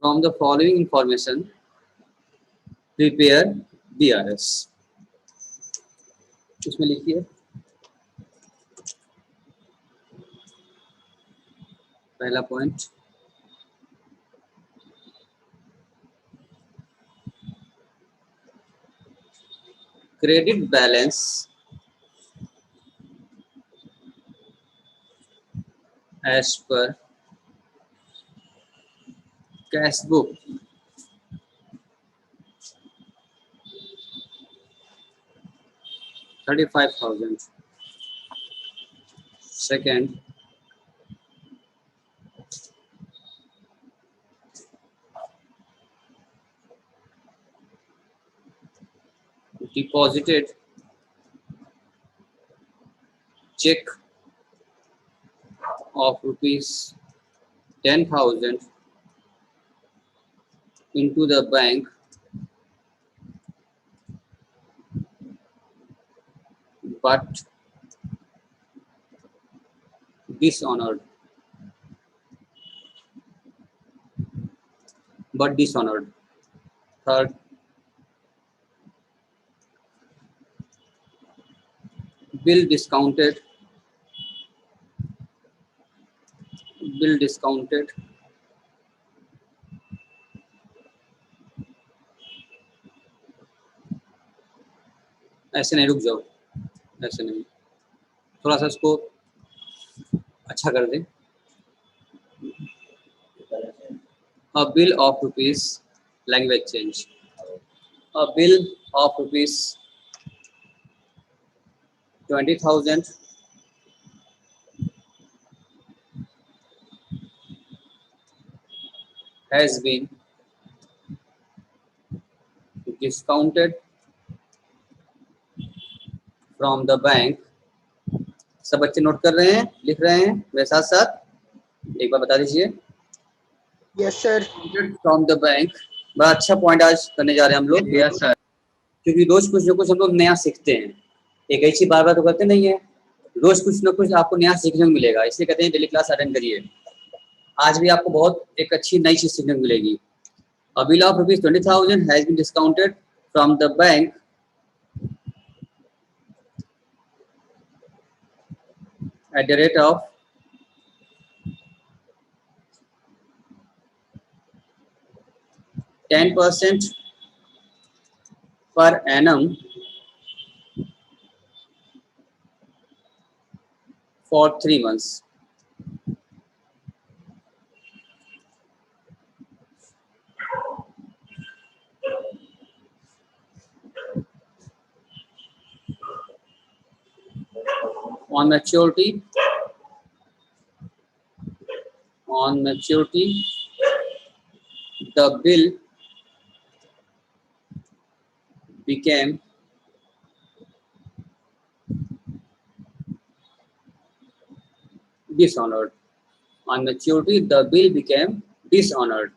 From the following information, prepare BRS. इसमें लिखिए पहला point, credit balance as per cash book $35,000. Second, deposited check of ₹10,000 into the bank but dishonored. Third, bill discounted ऐसे नहीं, रुक जाओ, ऐसे नहीं, थोड़ा सा इसको अच्छा कर दें. A bill of rupees, language change, a bill of rupees 20,000 has been discounted from the bank. सब बच्चे नोट कर रहे हैं, लिख रहे हैं मेरे साथ साथ, एक बार बता दीजिए. Yes sir. From the bank. बड़ा अच्छा पॉइंट आज करने जा रहे हैं हम लोग. Yes sir. क्योंकि रोज कुछ ना कुछ हम लोग नया सीखते हैं, एक ही चीज बार बार तो करते नहीं है. रोज कुछ ना कुछ आपको नया सीखने को मिलेगा, इसलिए कहते हैं डेली क्लास अटेंड करिए. आज भी आपको बहुत एक अच्छी नई चीज सीखने को मिलेगी. A bill of rupees 20,000 has been discounted from the bank at the rate of 10% per annum for 3 months. On maturity, the bill became dishonored. On maturity, the bill became dishonored,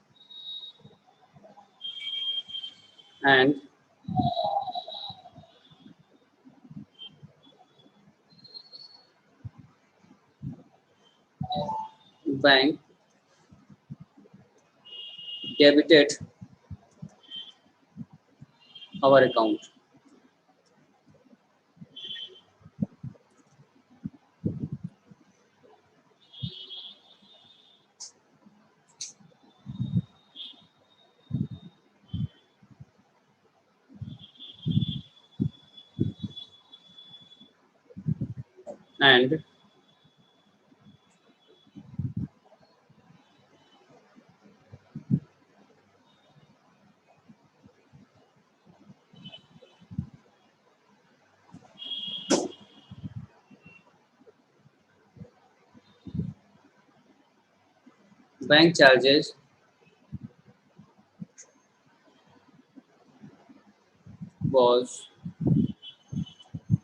and bank debited our account. And bank charges was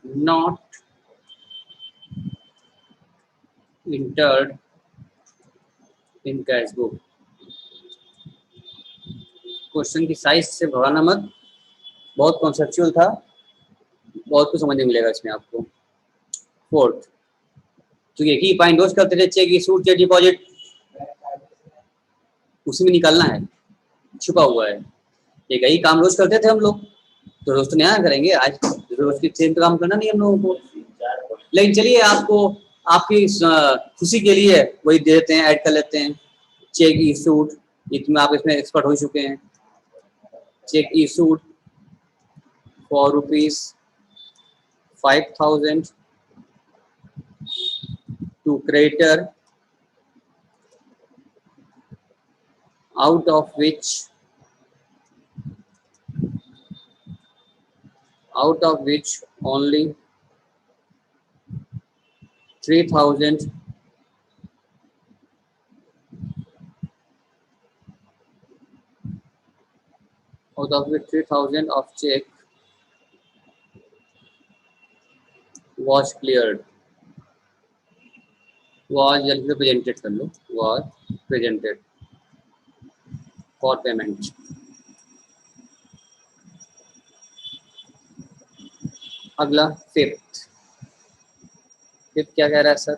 not entered in cash book. Question की size से घबराना मत, बहुत conceptual था, बहुत कुछ समझने मिलेगा इसमें आपको. फोर्थ, तो एक ही पॉइंट रोज करते थे, चेक, सूट, चेक, डिपॉजिट, उसी में निकालना है. छुपा हुआ है। एक यही काम रोज करते थे हम लोग, तो रोज तो नया करेंगे, आज रोज की सेम काम करना नहीं हम लोगों को। लेकिन चलिए आपको आपकी खुशी के लिए वही दे देते हैं, ऐड कर लेते हैं। चेक इशूड, इसमें आप इसमें एक्सपर्ट हो चुके हैं। Check issued for ₹5,000 to creditor, out of which only 3,000 of check was cleared, was जल्दी से presented कर लो, was presented for payment। अगला फिफ्थ क्या कह रहा है sir?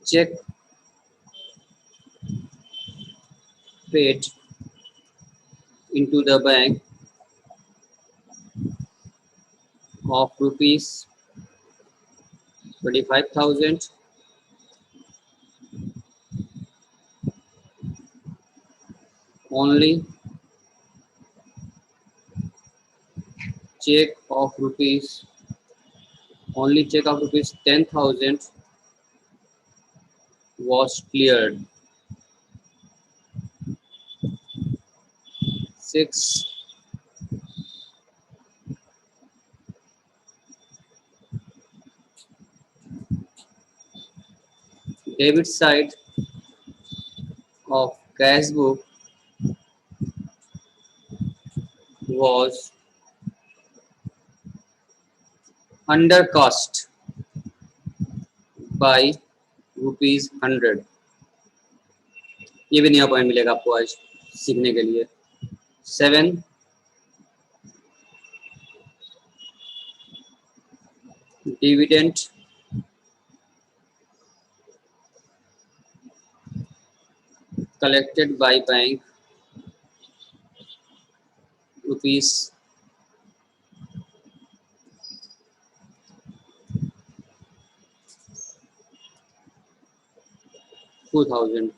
Cheque paid into the bank of ₹25,000 only check of ₹10,000 was cleared। 6 debit side of cash book was under cost by ₹100। ये भी नया पॉइंट मिलेगा आपको आज सीखने के लिए। 7 dividend collected by bank rupees 2,000।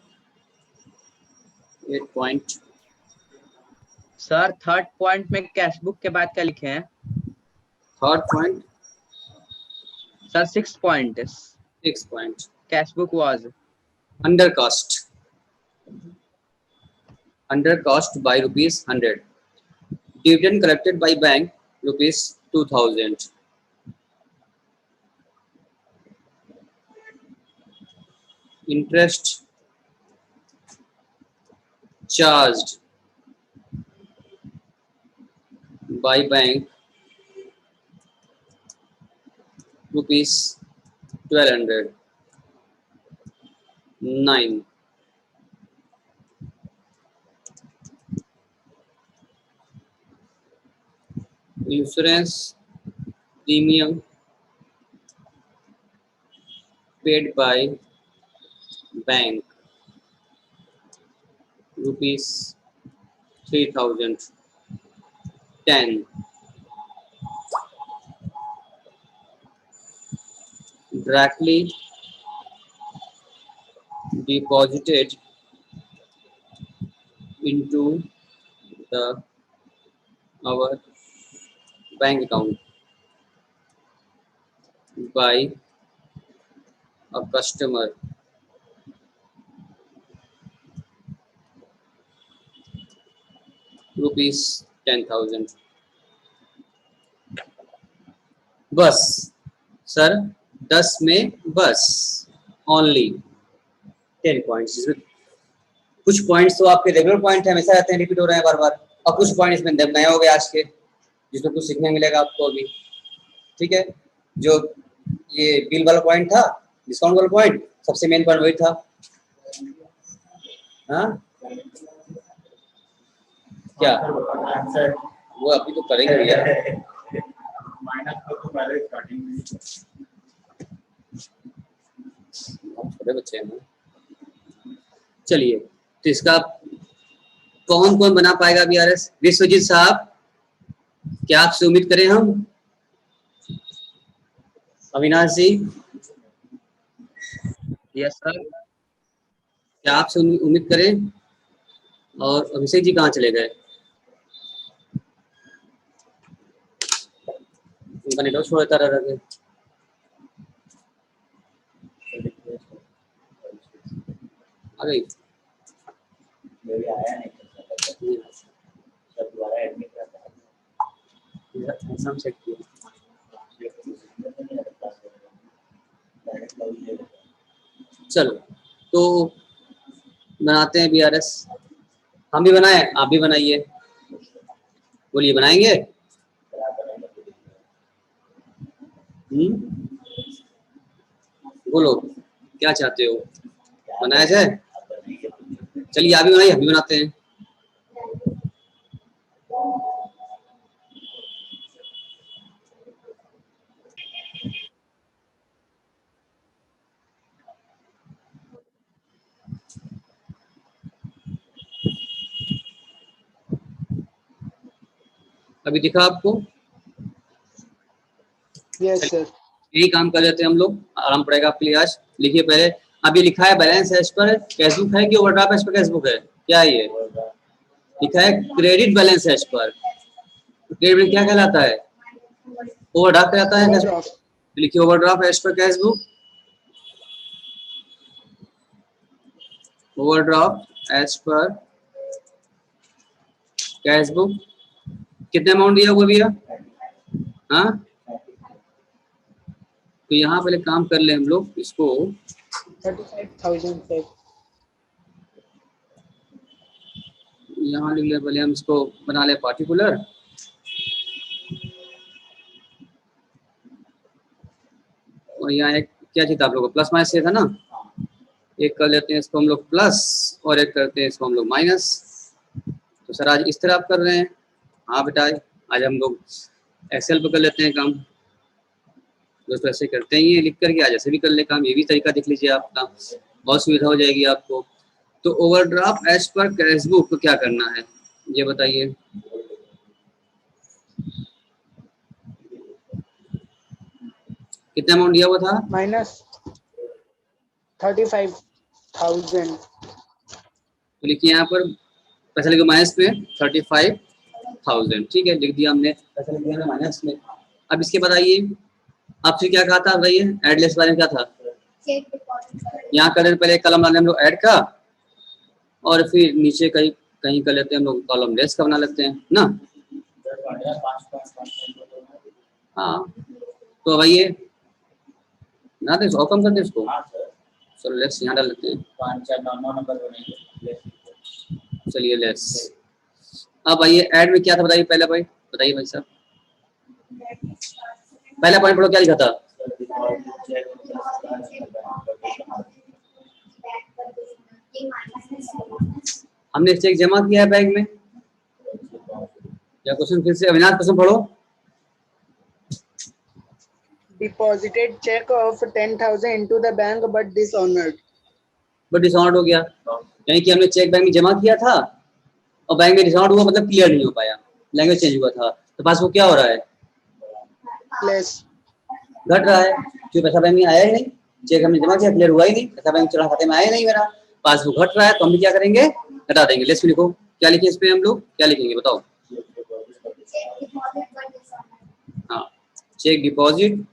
8 point. Sir third point में कैश बुक के बाद क्या लिखे हैं? Third point sir 6 point cash book was under cost by ₹100। dividend collected by bank ₹2,000। interest charged by bank ₹1,200। 9 insurance premium paid by bank ₹3,000। 10 directly deposited into our bank account by a customer ₹10,000। बस sir 10 में बस only 10 points. इसमें कुछ points तो आपके regular point है, हमेशा रहते हैं, रिपीट हो रहे हैं बार बार, और कुछ पॉइंट इसमें नए हो गए आज के, जिसमें कुछ सीखने मिलेगा आपको अभी। ठीक है, जो ये बिल वाला पॉइंट था, डिस्काउंट वाला पॉइंट, सबसे मेन पॉइंट वही था। हाँ क्या वो अभी तो करेंगे भैया। छोटे बच्चे हैं ना। चलिए, तो इसका कौन कौन बना पाएगा बीआरएस? विश्वजीत साहब, क्या आपसे उम्मीद करें हम? अविनाश जी, यस सर। क्या आपसे उम्मीद करें? और अभिषेक जी कहाँ चले गए? उनका नेटवर्क छोड़ देता रह रहे। आ गई? हम चेक किया। चलो, तो बनाते हैं बीआरएस। हम भी बनाए, आप भी बनाइए। बोलिए, बनाएंगे? बोलो, क्या चाहते हो, बनाया जाए? चलिए, आप भी बनाइए, हम भी बनाते हैं। अभी दिखा आपको? Yes sir. यही काम कर लेते हैं हम लोग, आराम पड़ेगा आपके लिए आज। लिखिए पहले, अभी लिखा है बैलेंस एज पर कैशबुक है कि ओवरड्राफ्ट एज पर कैशबुक है? क्या है ये? लिखा है credit balance as per. Credit क्या कहलाता है? ओवरड्राफ्ट कहलाता है। ओवरड्राफ्ट। लिखिए overdraft as per cashbook. Overdraft as per cashbook. कितना अमाउंट दिया हुआ भैया? हाँ, तो यहाँ पहले काम कर ले हम लोग इसको। 35,000 सर। यहाँ लिख ले पहले, हम इसको बना ले पार्टिकुलर। और यहाँ एक क्या चीज था आप लोगों को, प्लस माइनस से था ना? एक कर लेते हैं इसको हम लोग प्लस, और एक करते हैं इसको हम लोग माइनस। तो सर आज इस तरह आप कर रहे हैं? हाँ बेटा, आज हम लोग एक्सेल पे कर लेते हैं काम। दोस्तों ऐसे करते ही है, लिख करके आज ऐसे भी कर ले काम। ये भी तरीका देख लीजिए आपका, बहुत सुविधा हो जाएगी आपको। तो ओवरड्राफ्ट एज पर कैशबुक को क्या करना है, ये बताइए। कितना अमाउंट दिया हुआ था? -35,000। तो लिखिए यहाँ पर, पैसा लिखो माइनस में 35,000। ठीक है, लिख दिया हमने, पैसा लिख दिया माइनस में। अब इसके बाद आइए, आपसे क्या कहा था बताइए, एडलेस बारे में क्या था? यहाँ कर पहले एक कलम डाले हम लोग ऐड का, और फिर नीचे कहीं कहीं कर लेते हैं हम लोग कॉलम लेस का बना लेते हैं ना। हाँ, तो अब आइए ना, दे और कम कर दे इसको। चलो लेस यहाँ डाल लेते हैं, 5 4 9 नंबर बनेंगे। चलिए लेस। अब आइए, ऐड में क्या था बताइए, पहला पॉइंट बताइए भाई साहब। पहला पॉइंट पढ़ो, क्या लिखा था? हमने चेक जमा किया है बैंक में। या क्वेश्चन फिर से, अविनाश क्वेश्चन पढ़ो। Deposited check of 10,000 into the bank but dishonored. But dishonoured हो गया, यानी कि हमने चेक बैंक में जमा किया था और बैंक में डिसऑनर्ड हुआ, मतलब क्लियर नहीं हो पाया, लैंग्वेज चेंज हुआ था। तो पास वो क्या हो रहा है? Less. घट रहा है, क्योंकि पैसा बैंक में आया ही नहीं। चेक हमने जमा किया, क्लियर हुआ ही नहीं, पैसा बैंक चला खाते में आया नहीं मेरा, पासबुक घट रहा है। तो हम भी क्या करेंगे, घटा देंगे। लेस में लिखो, क्या लिखे इस पे हम लोग, क्या लिखेंगे बताओ? हाँ, चेक डिपॉजिट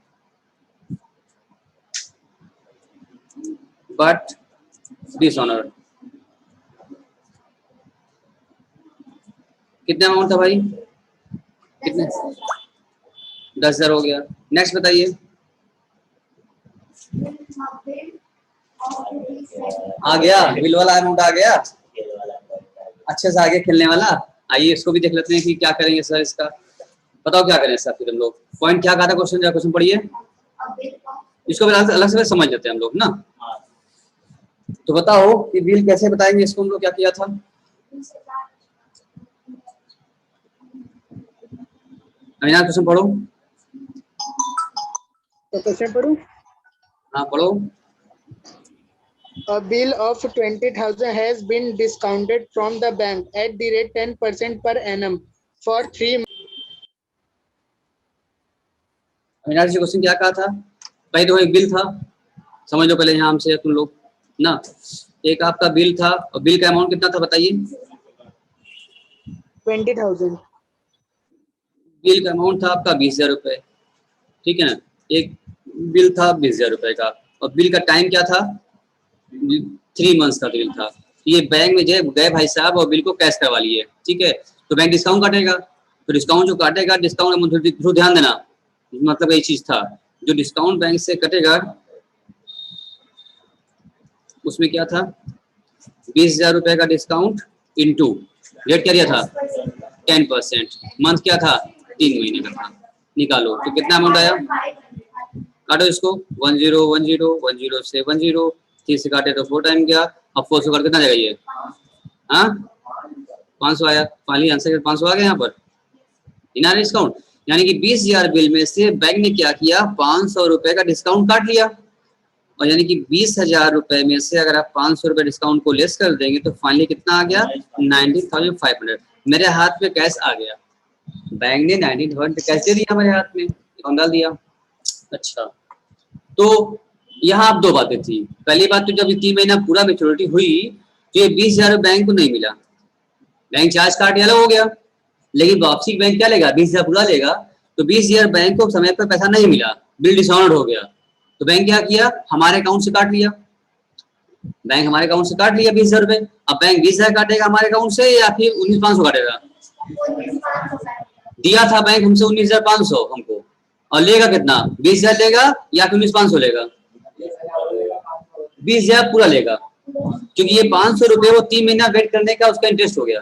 बट डिसऑनर्ड। कितना अमाउंट था भाई? कितने? 10,000 हो गया। नेक्स्ट बताइए। आ गया, बिल वाला अमाउंट आ गया, अच्छे से आगे खेलने वाला। आइए इसको भी देख लेते हैं कि क्या करेंगे सर इसका। बताओ क्या करें सर फिर हम लोग। पॉइंट क्या कहा था, क्वेश्चन पढ़िए, इसको भी अलग से समझ लेते हैं हम लोग ना। तो बताओ कि बिल कैसे बताएंगे इसको हम लोग, क्या किया था? अविनाश क्वेश्चन पढ़ो। तो क्वेश्चन पढ़ूं? हाँ पढ़ो। A bill of 20,000 has been discounted from the bank at the rate 10% per annum for 3 months. Avinash ji question क्या कहा था? पहले तो एक बिल था, समझ लो पहले यहाँ हमसे तुम लोग ना, एक आपका बिल था और बिल का अमाउंट कितना था बताइए? 20,000. बिल का अमाउंट था आपका 20,000 रुपए, ठीक है ना? एक बिल था 20,000 रुपए का और बिल का टाइम क्या था? 3 मंथ्स का बिल था। ये बैंक में जो गए भाई साहब और बिल को कैश करवा लिए, ठीक है? तो बैंक डिस्काउंट काटेगा, तो डिस्काउंट जो काटेगा, डिस्काउंट थोड़ा ध्यान देना, मतलब यही चीज था, जो डिस्काउंट बैंक से कटेगा उसमें क्या था? 20,000 रुपए का डिस्काउंट इंटू रेट क्या दिया था? 10%। मंथ क्या था? 3 महीने का था। निकालो तो कितना अमाउंट आया? काटो इसको, 10 10 10 से 10 3 से काटे तो 4 टाइम गया, अब 4 से कितना जाएगा ये? हाँ 500 आया, फाइनली आंसर 500 आ गया यहाँ पर इन डिस्काउंट। यानी कि 20,000 बिल में से बैंक ने क्या किया? 500 रुपए का डिस्काउंट काट लिया, और यानी कि 20,000 रुपए में से अगर आप 500 रुपए डिस्काउंट को लेस कर देंगे तो फाइनली कितना आ गया? 19,500। मेरे हाथ में कैश आ गया, बैंक ने 19,000 कैश दे दिया मेरे हाथ में, अकाउंट डाल दिया। अच्छा, तो यहाँ अब दो बातें थी। पहली बात तो जब 3 महीना पूरा मैच्योरिटी हुई तो ये 20,000 बैंक को नहीं मिला, बैंक चार्ज काट अलग हो गया, लेकिन वापसी बैंक क्या लेगा? 20,000 पूरा लेगा, तो 20,000 बैंक को समय पर पैसा नहीं मिला, बिल डिसऑनर्ड हो गया, तो बैंक क्या किया? हमारे अकाउंट से काट लिया, बैंक हमारे अकाउंट से काट लिया 20,000 रुपए। अब बैंक 20,000 काटेगा हमारे अकाउंट से या फिर 19,500 काटेगा? दिया था बैंक हमसे 19,500 हमको, और लेगा कितना? 20,000 लेगा या फिर 19,500 लेगा? 20,000 पूरा लेगा, क्योंकि ये 500 रुपए वो 3 महीना वेट करने का उसका इंटरेस्ट हो गया,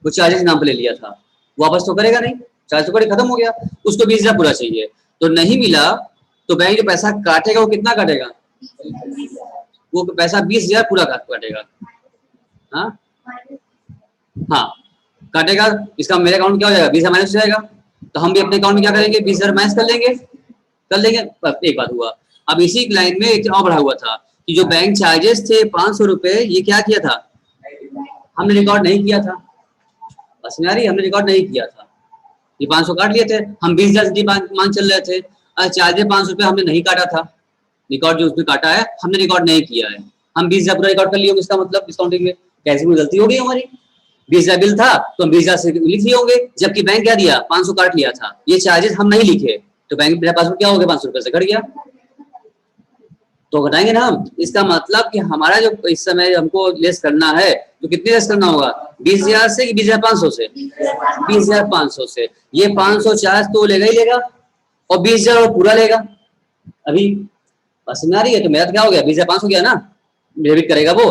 वो चार्जेस नाम पे ले लिया था, वापस तो करेगा नहीं, चार्ज तो करे खत्म हो गया, उसको 20,000 पूरा चाहिए, तो नहीं मिला तो बैंक जो पैसा काटेगा वो कितना काटेगा? वो पैसा 20,000 पूरा काटेगा। हाँ हाँ काटेगा, इसका मेरे अकाउंट क्या हो जाएगा? 20,000 माइनस हो जाएगा, तो हम भी अपने अकाउंट में क्या करेंगे? 20,000 माइनस कर लेंगे, एक बात हुआ। अब इसी लाइन में एक और बढ़ा हुआ था कि जो बैंक चार्जेस थे 500 रुपए, ये क्या किया था? हमने रिकॉर्ड नहीं किया था, बस में आ रही, हमने रिकॉर्ड नहीं किया था, ये 500 काट लिए थे, हम 20,000 की मान चल रहे थे, चार्जेस 500 रुपए हमने नहीं काटा था, रिकॉर्ड जो उसने काटा है हमने रिकॉर्ड नहीं किया है, हम 20,000 पूरा रिकॉर्ड कर लिए, इसका मतलब डिस्काउंटिंग में कैसे कोई गलती हो गई हमारी? 20,000 बिल था तो हम 20,000 से लिख लिए होंगे, जबकि बैंक क्या दिया? 500 काट लिया था, ये चार्जेस हम नहीं लिखे, तो बैंक मेरे पास क्या हो गया? 500 रुपए से घट गया, तो घटाएंगे ना हम। इसका मतलब कि हमारा जो इस समय हमको लेस करना है तो कितने लेस करना होगा? 20,000 से कि 20,500 से? 20,500 से। ये 500 चार्ज तो लेगा ही लेगा और 20,000 वो पूरा लेगा। अभी बस में आ रही है, तो मेरा तो क्या हो गया? 20,500 गया ना, डेबिट करेगा वो,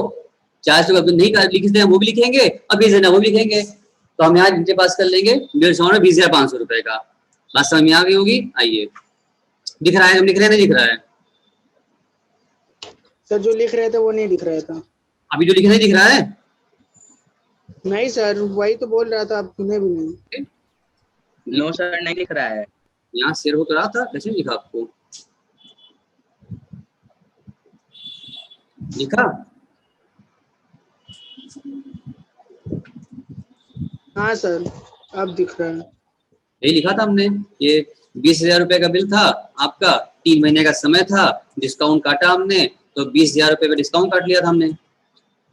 चार्ज तो नहीं लिखते हैं वो भी लिखेंगे और 20,000 वो भी लिखेंगे, तो हम यहाँ जिनके पास कर लेंगे 20,500 रुपए का। बात समझ में आ गई होगी? आइए, दिख रहा है? हम लिख रहे हैं, नहीं दिख रहा है? सर जो लिख रहे थे वो नहीं दिख रहा था। अभी जो लिखे नहीं दिख रहा है? नहीं सर, वही तो बोल रहा था, आप सुने भी नहीं। नो सर, नहीं लिख रहा है। यहाँ शेयर हो तो रहा था, कैसे लिखा आपको? लिखा? हाँ सर, अब दिख रहा है। यही लिखा था हमने, ये 20,000 रुपए का बिल था आपका, 3 महीने का समय था, डिस्काउंट काटा हमने तो 20,000 रुपए का डिस्काउंट काट लिया था हमने,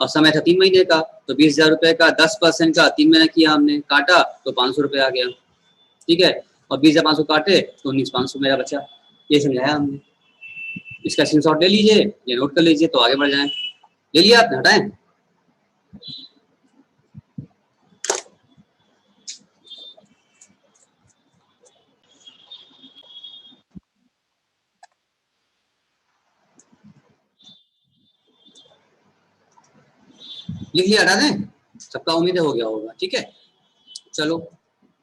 और समय था 3 महीने का, तो 20,000 रुपए का 10% का 3 महीने किया हमने, काटा तो 500 रुपए आ गया, ठीक है, और 20,500 काटे तो 19,500 मेरा बचा। ये समझाया हमने, इसका स्क्रीनशॉट ले लीजिए या नोट कर लीजिए तो आगे बढ़ जाए। ले लिया आपने? हटाएं? लिख लिया? हटा दें? सबका उम्मीद हो गया होगा, ठीक है। चलो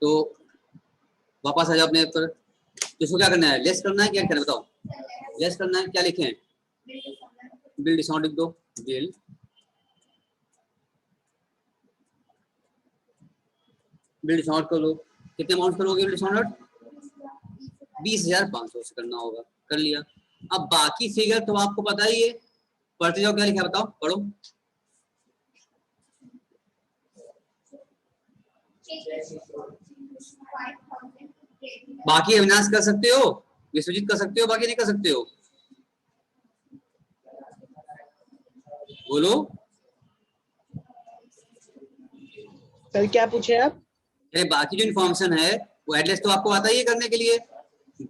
तो वापस आ जाओ अपने पर। इसको क्या करना है? लेस करना है क्या करना है बताओ? लेस करना है, क्या लिखें? बिल डिस्काउंट लिख दो, बिल डिस्काउंट कर लो। कितने अमाउंट करोगे बिल डिस्काउंट? 20,500 से करना होगा, कर लिया। अब बाकी फिगर तो आपको पता ही है, पढ़ते जाओ, क्या लिखा है बताओ, पढ़ो। बाकी अविनाश कर सकते हो, विश्वजीत कर सकते हो, बाकी नहीं कर सकते हो, बोलो। सर क्या पूछे आप? अरे बाकी जो इन्फॉर्मेशन है वो एटलीस्ट तो आपको आता ही है करने के लिए।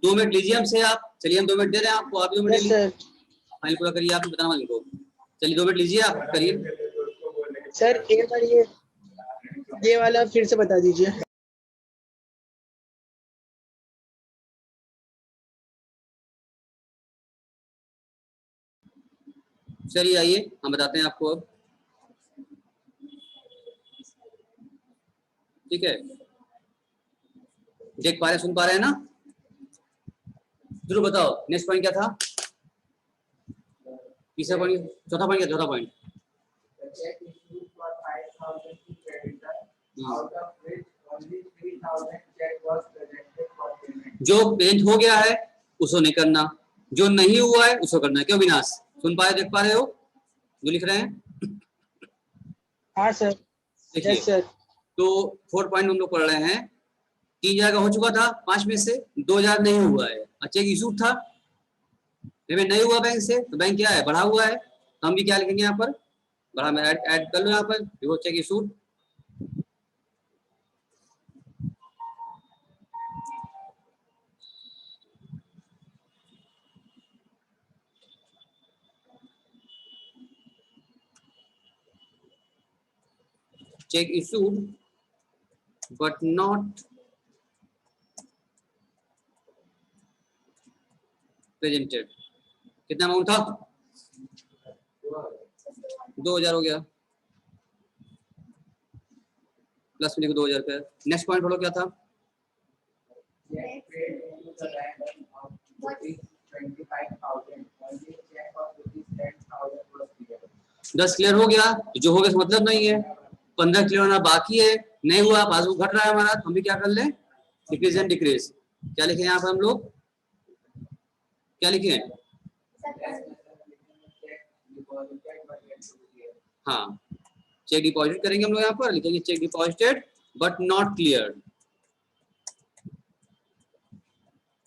2 मिनट लीजिए हमसे आप, चलिए हम 2 मिनट दे रहे हैं आपको, आप 2 मिनट यस लीजिए, सर। फाइल पूरा करिए, आप बताना इनको, चलिए 2 मिनट लीजिए आप करिए। सर एक बार ये वाला फिर से बता दीजिए। चलिए आइए हम बताते हैं आपको अब, ठीक है, देख पा रहे सुन पा रहे हैं ना? जरूर बताओ नेक्स्ट पॉइंट क्या था, तीसरा पॉइंट, चौथा पॉइंट क्या, चौथा पॉइंट जो पेंट हो गया है उसको नहीं करना, जो नहीं हुआ है उसको करना है। क्यों विनाश, सुन पा रहे, देख पा रहे हो जो लिख रहे हैं? हाँ सर। देखिए यस सर। तो 4 पॉइंट हम लोग पढ़ रहे हैं, 3,000 का हो चुका था 5 में से, 2,000 नहीं हुआ है, अच्छा एक इशू था, पेमेंट नहीं हुआ बैंक से, तो बैंक क्या है, बढ़ा हुआ है, तो हम भी क्या लिखेंगे यहाँ पर, बढ़ा में ऐड कर लो यहाँ पर, वो cheque issue, check issued but not presented। कितना अमाउंट था, 2,000 हो गया, प्लस में लिखो 2,000 रुपया। नेक्स्ट पॉइंट पढ़ो क्या था, दस क्लियर हो गया, जो हो गया मतलब नहीं है, 15 क्लियर होना बाकी है, नहीं हुआ, पासबुक घट रहा है हमारा, तो हम भी क्या कर लें, डिक्रीज एंड डिक्रीज। क्या लिखे यहाँ पर हम लोग, क्या लिखे, हाँ चेक डिपॉजिट करेंगे हम लोग, यहाँ पर लिखेंगे check deposited but not clear.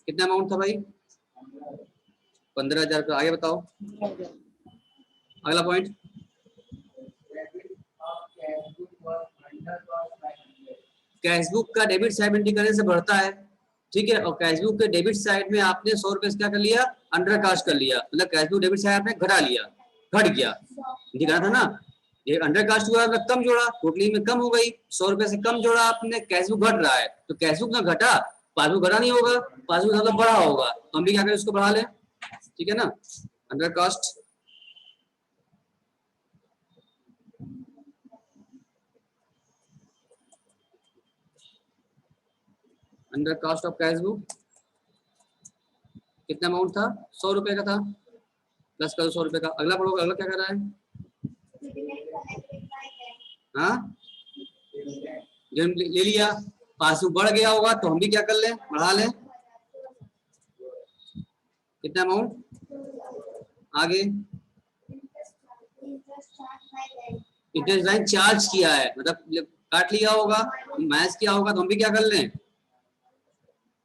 कितना अमाउंट था भाई, 15,000 रुपया। आगे बताओ अगला पॉइंट, कैशबुक का डेबिट साइड एंट्री करने से बढ़ता है, ठीक है, और कैशबुक के डेबिट साइड में आपने 100 रुपए क्या कर लिया, अंडर कास्ट कर लिया, मतलब कैशबुक डेबिट साइड आपने घटा लिया, घट गया, दिखा था ना, ये अंडर कास्ट हुआ, मतलब कम जोड़ा, टोटली में कम हो गई, 100 रुपए से कम जोड़ा आपने, कैशबुक घट रहा है, तो कैशबुक ना घटा, पासबुक घटा नहीं होगा, पासबुक मतलब बढ़ा होगा, तो हम भी क्या करें उसको बढ़ा लें, ठीक है ना, under cast, under cast of cashbook कितना अमाउंट था, 100 रुपए का था, प्लस करो 100 रुपए का। अगला पढ़ो, अगला क्या कर रहा है, हाँ ले लिया, पासबुक बढ़ गया होगा तो हम भी क्या कर लें, बढ़ा लें, कितना अमाउंट, आगे इंटरेस्ट बैंक चार्ज किया है, मतलब काट लिया होगा, माइनस किया होगा, तो हम भी क्या कर लें,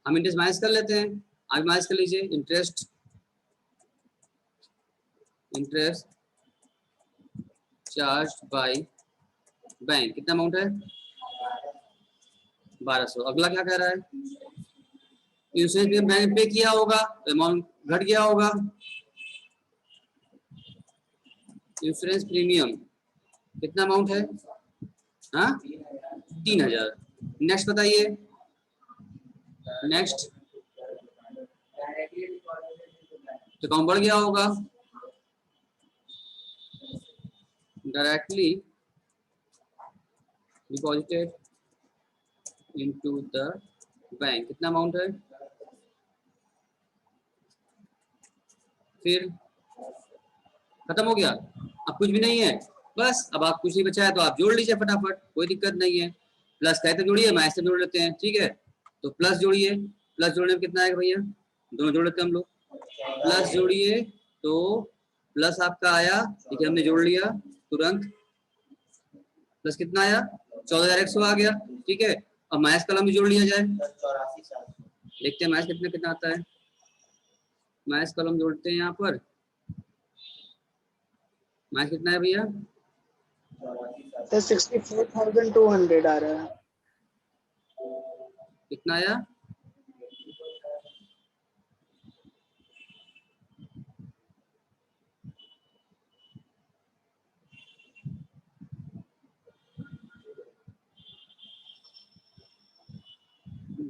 हम इंटरेस्ट माइनस कर लेते हैं, आगे माइनस कर लीजिए, इंटरेस्ट चार्ज बाय बैंक, कितना अमाउंट है, 1200। अगला क्या कह रहा है, इंश्योरेंस प्रीमियम बैंक पे किया होगा तो अमाउंट घट गया होगा, इंश्योरेंस प्रीमियम कितना अमाउंट है, हाँ 3,000। नेक्स्ट बताइए, नेक्स्ट तो अकाउंट बढ़ गया होगा, directly deposited into the bank, कितना अमाउंट है, फिर खत्म हो गया, अब कुछ भी नहीं है, बस अब आप कुछ नहीं बचा है तो आप जोड़ लीजिए फटाफट, कोई दिक्कत नहीं है, प्लस कहते जोड़िए, माइनस से जोड़ लेते हैं, ठीक है, तो प्लस जोड़िए, प्लस जोड़ने में कितना आएगा भैया, दोनों जोड़ लेते हैं हम लोग, प्लस जोड़िए तो प्लस आपका आया, ठीक है, हमने जोड़ लिया तुरंत, प्लस कितना आया 14,100 आ गया, ठीक है। अब माइनस कॉलम भी जोड़ लिया जाए, देखते हैं माइनस कितना कितना आता है। माइनस कॉलम जोड़ते हैं यहाँ पर, माइनस कितना है भैया, तो 64,200 आ रहा है। कितना आया,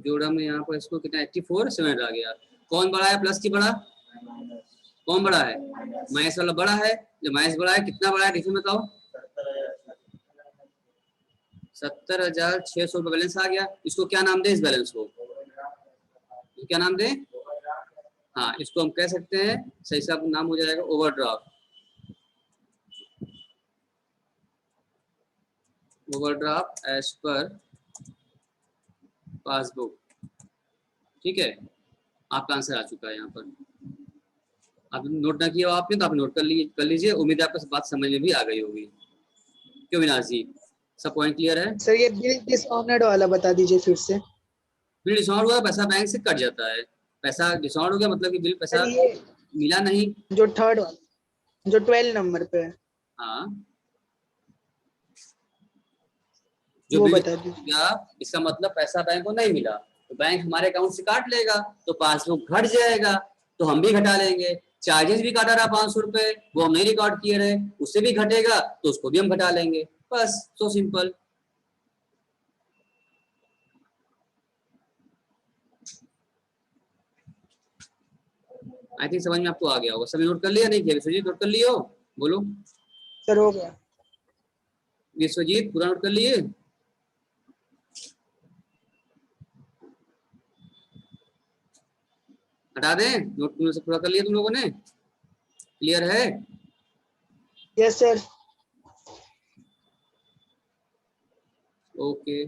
जोड़ा हमने यहाँ पर इसको कितना 84,700 आ गया। कौन बड़ा है प्लस की बड़ा, कौन बड़ा है, माइनस वाला बड़ा है। जो माइनस बड़ा है कितना बड़ा है देखिए बताओ, 70,600 रुपये बैलेंस आ गया। इसको क्या नाम दे, इस बैलेंस को क्या नाम दे, हाँ इसको हम कह सकते हैं, सही से नाम हो जाएगा overdraft. Overdraft as per passbook, ठीक है। आपका आंसर आ चुका है यहाँ पर, आप नोट ना किया आपने तो आप नोट कर लीजिए। उम्मीद है आपको बात समझ में भी आ गई होगी। क्यों विनाश जी, सब पॉइंट क्लियर है। सर ये बिल डिसऑनर्ड वाला बता दीजिए फिर से। बिल डिसऑनर्ड हुआ, पैसा बैंक से कट जाता है। पैसा डिसऑनर्ड हो गया मतलब कि बिल पैसा सर ये मिला नहीं। जो थर्ड वाला, जो 12 नंबर पे है, हाँ जो वो बिल बता दीजिए। गया, इसका मतलब पैसा बैंक को नहीं मिला, तो बैंक हमारे अकाउंट से काट लेगा, तो पासबुक घट जाएगा, तो हम भी घटा लेंगे। चार्जेस भी काटा रहा 500 रुपए, वो हम नहीं रिकॉर्ड किए रहे, उससे भी घटेगा तो उसको भी हम घटा लेंगे, बस सो सिंपल। आई थिंक समझ में आपको आ गया होगा। सभी नोट कर लिया, नहीं किया विश्वजीत, नोट कर लियो, बोलो। सर हो गया। विश्वजीत पूरा नोट कर लिए, हटा दें नोट, तुमने से पूरा कर लिया तुम लोगों ने, क्लियर है। Yes sir. ओके